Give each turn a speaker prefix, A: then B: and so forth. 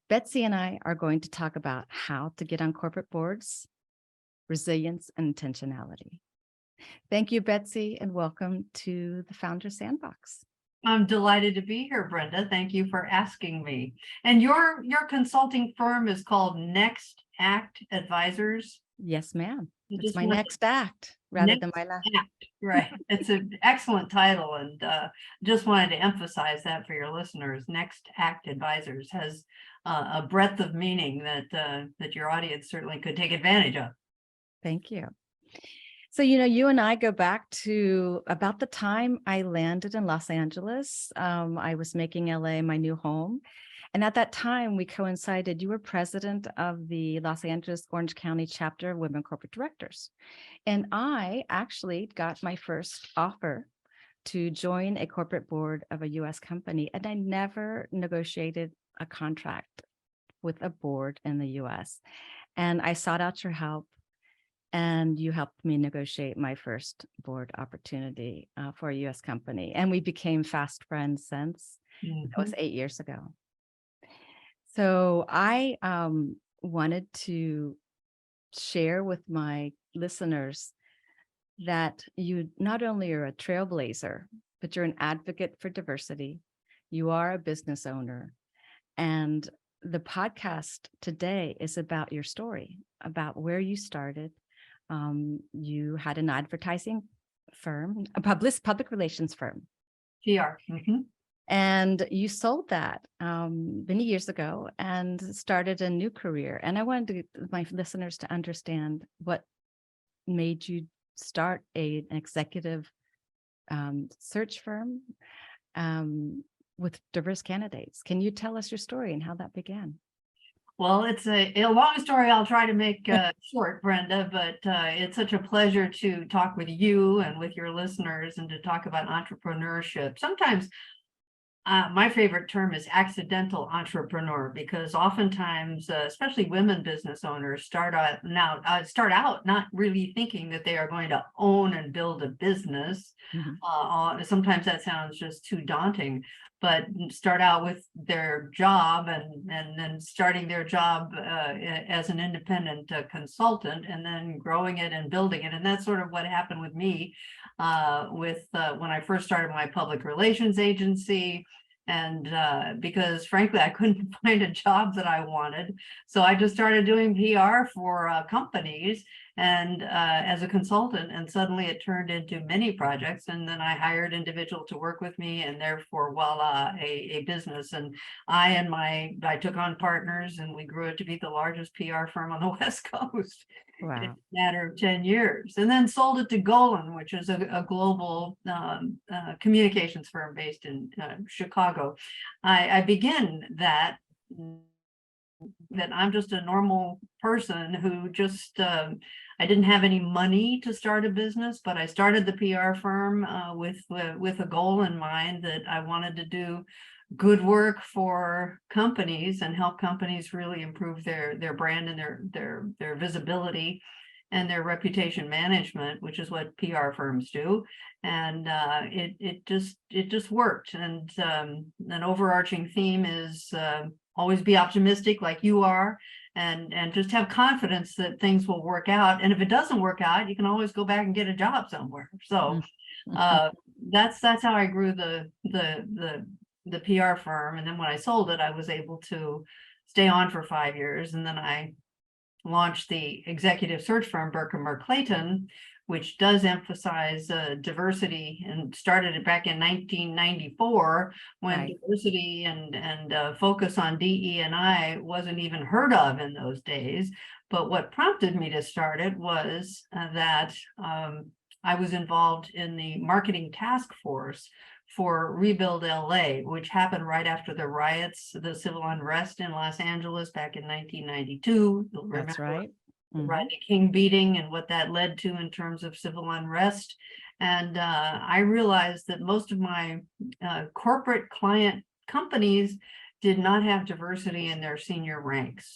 A: Betsy and I are going to talk about how to get on corporate boards, resilience, and intentionality. Thank you, Betsy, and welcome to the Founder Sandbox.
B: I'm delighted to be here, Brenda. Thank you for asking me. And your consulting firm is called Next Act Advisors.
A: Yes, ma'am. It's
B: Just
A: my next act rather than my last.
B: Act, right? It's an excellent title, and just wanted to emphasize that for your listeners. Next Act Advisors has a breadth of meaning that your audience certainly could take advantage of.
A: Thank you. So, you and I go back to about the time I landed in Los Angeles. I was making LA my new home. And at that time, we coincided. You were president of the Los Angeles Orange County chapter of Women Corporate Directors. And I actually got my first offer to join a corporate board of a US company. And I never negotiated a contract with a board in the US. And I sought out your help. And you helped me negotiate my first board opportunity for a US company. And we became fast friends since. That was 8 years ago. So I wanted to share with my listeners that you not only are a trailblazer, but you're an advocate for diversity. You are a business owner. And the podcast today is about your story, about where you started. You had an advertising firm, a public relations firm.
B: PR.
A: And you sold that many years ago and started a new career. And I wanted my listeners to understand what made you start an executive search firm with diverse candidates. Can you tell us your story and how that began?
B: Well, it's a long story. I'll try to make short, Brenda, but it's such a pleasure to talk with you and with your listeners and to talk about entrepreneurship. Sometimes my favorite term is accidental entrepreneur, because oftentimes, especially women business owners, start out not really thinking that they are going to own and build a business. Sometimes that sounds just too daunting, but start out with their job and then starting their job as an independent consultant, and then growing it and building it. And that's sort of what happened with me when I first started my public relations agency. And because frankly, I couldn't find a job that I wanted. So I just started doing PR for companies and as a consultant, and suddenly it turned into many projects. And then I hired individuals to work with me, and therefore, voila, a business. And I took on partners, and we grew it to be the largest PR firm on the West Coast.
A: Wow.
B: In a matter of 10 years, and then sold it to Golan, which is a global communications firm based in Chicago. I begin that I'm just a normal person who just I didn't have any money to start a business, but I started the PR firm with a goal in mind, that I wanted to do good work for companies and help companies really improve their brand and their visibility and their reputation management, which is what PR firms do. And it just worked. And an overarching theme is always be optimistic, like you are, and just have confidence that things will work out. And if it doesn't work out, you can always go back and get a job somewhere. So that's how I grew the PR firm. And then when I sold it, I was able to stay on for 5 years. And then I launched the executive search firm, Berkhemer Clayton, which does emphasize diversity, and started it back in 1994 when
A: Right.
B: diversity and focus on DE&I wasn't even heard of in those days. But what prompted me to start it was that I was involved in the marketing task force for Rebuild LA, which happened right after the riots, the civil unrest in Los Angeles back in 1992. You'll remember
A: That's right.
B: the Rodney King beating and what that led to in terms of civil unrest. And I realized that most of my corporate client companies did not have diversity in their senior ranks.